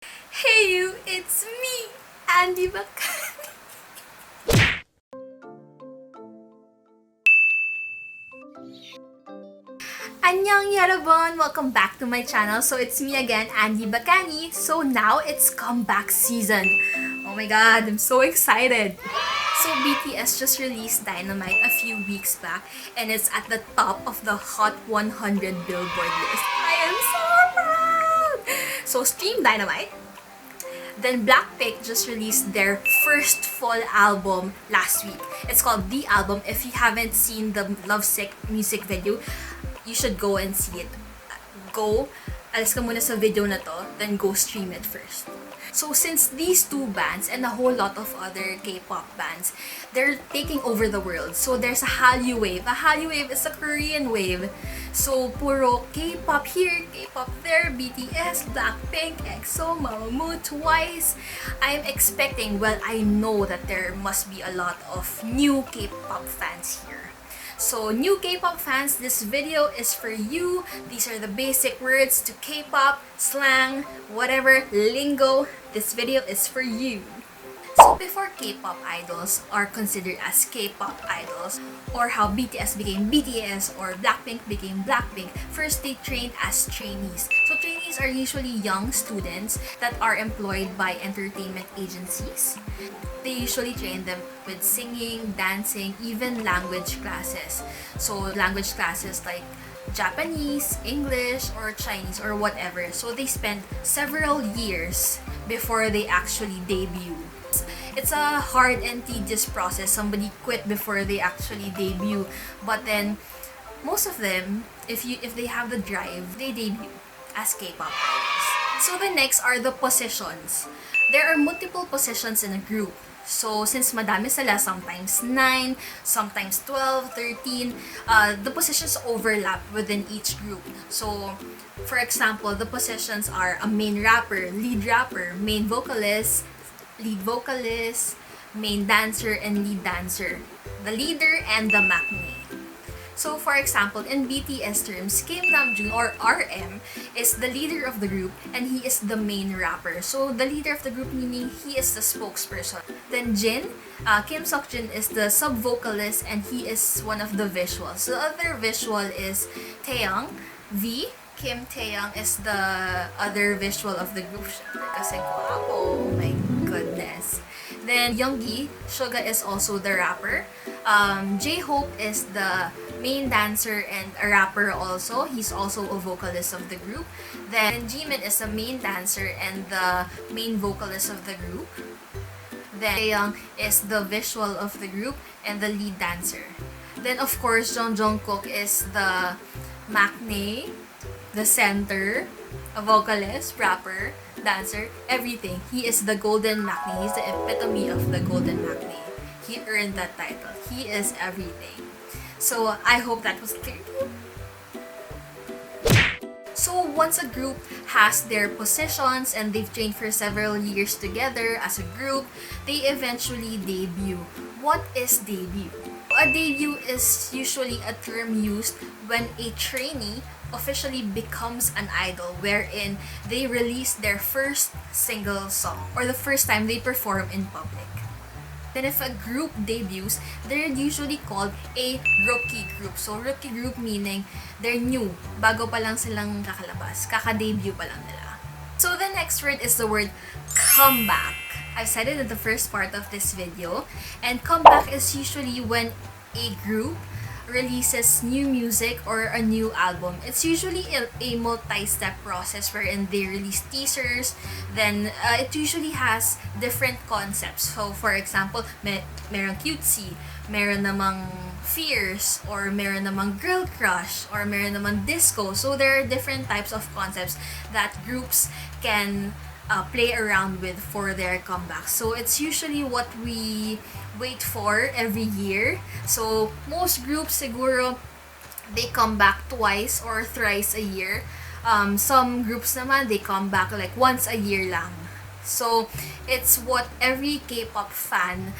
Hey you, it's me, Andy Bacani. Annyeong yarabon! Welcome back to my channel. So it's me again, Andy Bacani. So now it's comeback season. Oh my god, I'm so excited. So BTS just released Dynamite a few weeks back and it's at the top of the Hot 100 Billboard list. I am so proud! So stream Dynamite. Then Blackpink just released their first full album last week. It's called The Album. If you haven't seen the Lovesick music video, you should go and see it. Go, alis ka muna sa video na to, then go stream it first. So since these two bands and a whole lot of other K-pop bands, they're taking over the world. So there's a Hallyu wave. A Hallyu wave is a Korean wave. So puro K-pop here, K-pop there, BTS, Blackpink, EXO, Mamamoo, Twice. I'm expecting, well, I know that there must be a lot of new K-pop fans here. So new K-pop fans, this video is for you. These are the basic words to K-pop, slang, whatever, lingo. This video is for you. So before K-pop idols are considered as K-pop idols, or how BTS became BTS or Blackpink became Blackpink, first they trained as trainees. So trainees are usually young students that are employed by entertainment agencies. They usually train them with singing, dancing, even language classes. So language classes like Japanese, English, or Chinese, or whatever. So they spend several years before they actually debut. It's a hard and tedious process. Somebody quit before they actually debut. But then, most of them, if they have the drive, they debut as K-pop idols. So the next are the positions. There are multiple positions in a group. So, since madami sila, sometimes 9, sometimes 12, 13, the positions overlap within each group. So, for example, the positions are a main rapper, main vocalist, lead vocalist, main dancer, and lead dancer. The leader and the maknae. So, for example, in BTS terms, Kim Namjoon or RM is the leader of the group and he is the main rapper. So, the leader of the group meaning he is the spokesperson. Then Jin, Kim Seokjin is the sub-vocalist and he is one of the visuals. The other visual is Taeyang, V. Kim Taeyang is the other visual of the group. Kasi guwapo, oh my goodness. Then Younggi, Suga is also the rapper. J-Hope is the main dancer and a rapper also. He's also a vocalist of the group. Then Jimin is the main dancer and the main vocalist of the group. Then Taeyang is the visual of the group and the lead dancer. Then of course Jungkook is the maknae, the center, a vocalist, rapper, dancer, everything. He is the golden maknae. He's the epitome of the golden maknae. He earned that title. He is everything. So I hope that was clear. So once a group has their positions and they've trained for several years together as a group, they eventually debut. What is debut? A debut is usually a term used when a trainee officially becomes an idol, wherein they release their first single song or the first time they perform in public. Then if a group debuts, they're usually called a rookie group. So rookie group meaning they're new, bago pa lang silang kakalabas, kaka-debut pa lang nila. So the next word is the word comeback. I've said it in the first part of this video, and comeback is usually when a group releases new music or a new album. It's usually a multi-step process wherein they release teasers, then it usually has different concepts. So for example, merong cutesy, meron namang fierce, or meron namang girl crush, or meron namang disco. So there are different types of concepts that groups can play around with for their comeback. So it's usually what we wait for every year. So most groups siguro they come back twice or thrice a year. Some groups naman they come back like once a year lang. So it's what every K-pop fan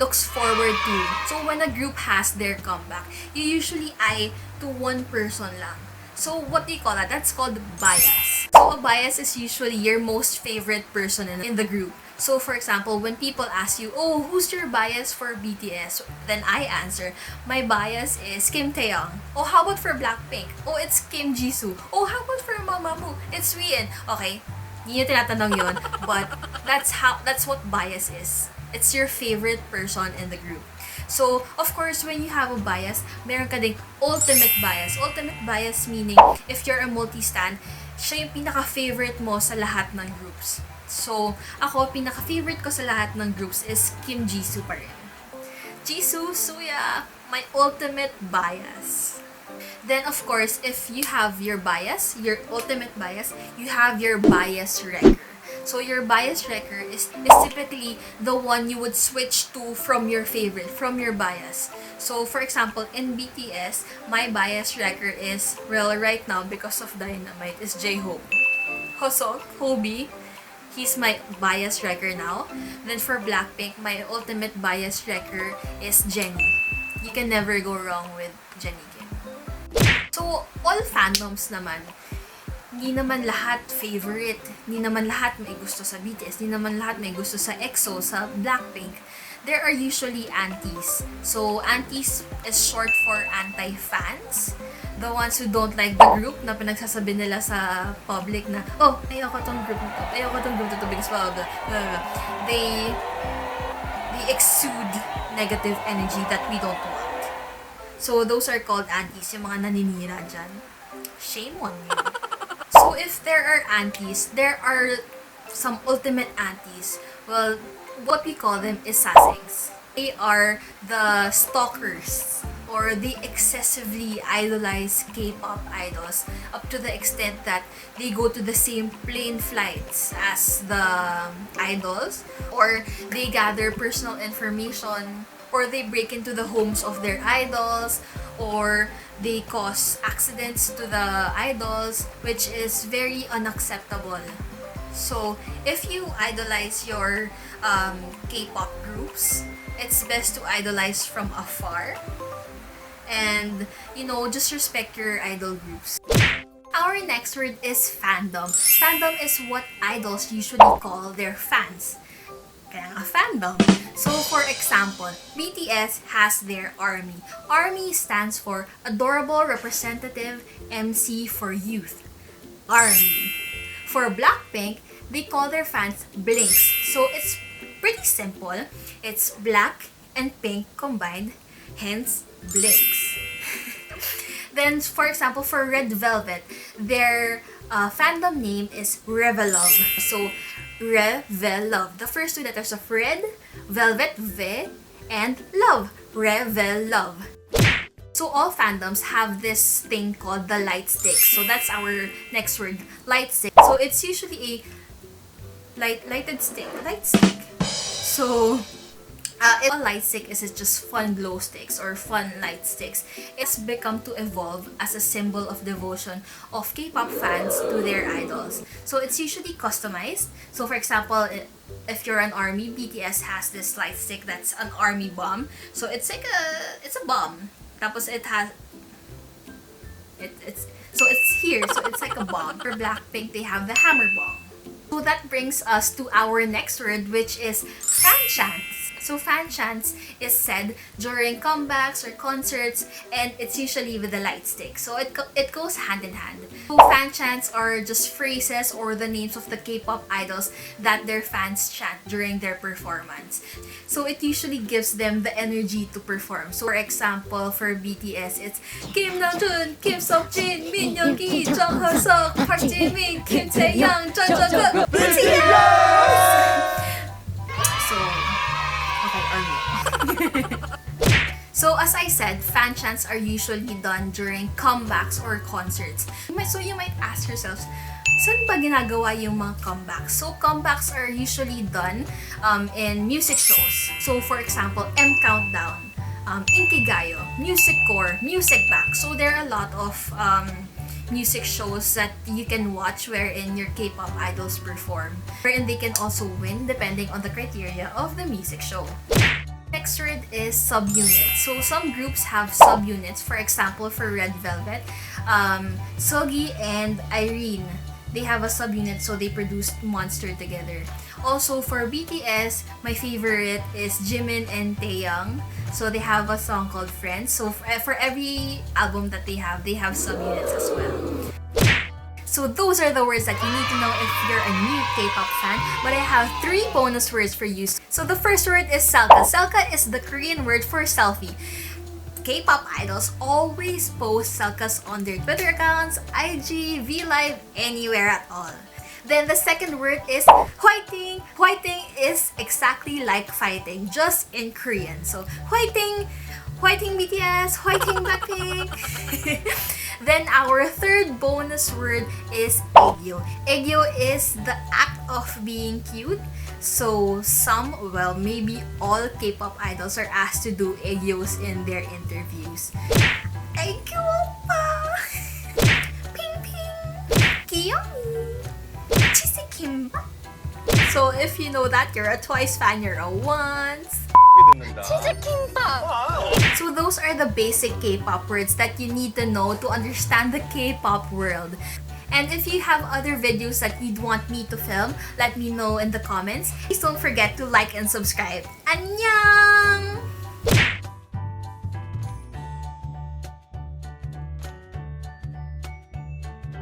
looks forward to. So when a group has their comeback, you usually eye to one person lang. So what do you call that? That's called bias. So a bias is usually your most favorite person in the group. So for example, when people ask you, oh, who's your bias for BTS? Then I answer, my bias is Kim Taeyong. Oh, how about for Blackpink? Oh, it's Kim Jisoo. Oh, how about for Mamamoo? It's Wheein. Okay, hindi nyo tinatanong yun, but that's what bias is. It's your favorite person in the group. So, of course, when you have a bias, meron ka ding ultimate bias. Ultimate bias meaning, if you're a multi-stan, siya yung pinaka-favorite mo sa lahat ng groups. So, ako, pinaka-favorite ko sa lahat ng groups is Kim Jisoo pa rin. Jisoo, Suya, my ultimate bias. Then, of course, if you have your bias, your ultimate bias, you have your bias wrecker. So, your bias wrecker is typically the one you would switch to from your favorite, from your bias. So, for example, in BTS, my bias wrecker is, well, right now, because of Dynamite, is J-Hope. Hosok, Hobie, he's my bias wrecker now. Then for Blackpink, my ultimate bias wrecker is Jennie. You can never go wrong with Jennie Kim. So, all fandoms naman, hindi naman lahat favorite, hindi naman lahat may gusto sa BTS, hindi naman lahat may gusto sa EXO, sa Blackpink. There are usually Aunties. So, Aunties is short for anti-fans. The ones who don't like the group na pinagsasabi nila sa public na, oh, ayoko tong group na to, ayoko tong group na to because blah, blah, blah. They exude negative energy that we don't want. So, those are called Aunties, yung mga naninira dyan. Shame on you. So, if there are Aunties, there are some ultimate Aunties. Well, what we call them is sasaengs. They are the stalkers or the excessively idolized K-pop idols up to the extent that they go to the same plane flights as the idols, or they gather personal information, or they break into the homes of their idols, or they cause accidents to the idols, which is very unacceptable. So, if you idolize your K-pop groups, it's best to idolize from afar. And, just respect your idol groups. Our next word is fandom. Fandom is what idols usually call their fans. Kaya nga fandom. So, for example, BTS has their ARMY. ARMY stands for Adorable Representative MC for Youth. ARMY. For Blackpink, they call their fans Blinks. So, it's pretty simple. It's black and pink combined, hence Blinks. Then, for example, for Red Velvet, their fandom name is Revelove. So, Revelove. The first two letters of Red, Velvet, V, and Love. Revelove. So, all fandoms have this thing called the light stick. So, that's our next word, light stick. So, it's usually a lighted stick. Light stick. So, a light stick is just fun glow sticks or fun light sticks. It's become to evolve as a symbol of devotion of K-pop fans to their idols. So it's usually customized. So for example, if you're an ARMY, BTS has this light stick that's an ARMY bomb. So it's like it's a bomb. Tapos it has it's here. So it's like a bomb. For Blackpink, they have the hammer bomb. So that brings us to our next word, which is fan chants. So fan chants is said during comebacks or concerts, and it's usually with the light stick. So it goes hand in hand. So fan chants are just phrases or the names of the K-pop idols that their fans chant during their performance. So it usually gives them the energy to perform. So for example, for BTS, it's Kim Namjoon, Kim Seokjin, Min Yoongi, Jung Hoseok, Park Jimin, Kim Taehyung, Jung Jungkook, BTS. So So, as I said, fan chants are usually done during comebacks or concerts. So, you might ask yourselves, saan ba ginagawa yung mga comebacks? So, comebacks are usually done in music shows. So, for example, M Countdown, Inkigayo, Music Core, Music Back. So, there are a lot of music shows that you can watch wherein your K-pop idols perform, wherein they can also win depending on the criteria of the music show. Next word is subunit. So some groups have subunits. For example, for Red Velvet, Sogi and Irene, they have a subunit, so they produced Monster together. Also for BTS, my favorite is Jimin and Taeyang. So they have a song called Friends. So for every album that they have subunits as well. So those are the words that you need to know if you're a new K-pop fan. But I have 3 bonus words for you. So the first word is selka. Selka is the Korean word for selfie. K-pop idols always post selkas on their Twitter accounts, IG, VLive, anywhere at all. Then the second word is hwaeting. Hwaeting is exactly like fighting, just in Korean. So hwaeting, hwaeting BTS, hwaeting Blackpink. Then our third bonus word is aegyo. Aegyo is the act of being cute. So some, well, maybe all K-pop idols are asked to do aegyos in their interviews. Aegyo pa! Ping ping! Kiyomi! Chisikimba! So if you know that, you're a Twice fan, you're a Once. So those are the basic K-pop words that you need to know to understand the K-pop world. And if you have other videos that you'd want me to film, let me know in the comments. Please don't forget to like and subscribe. Annyeong!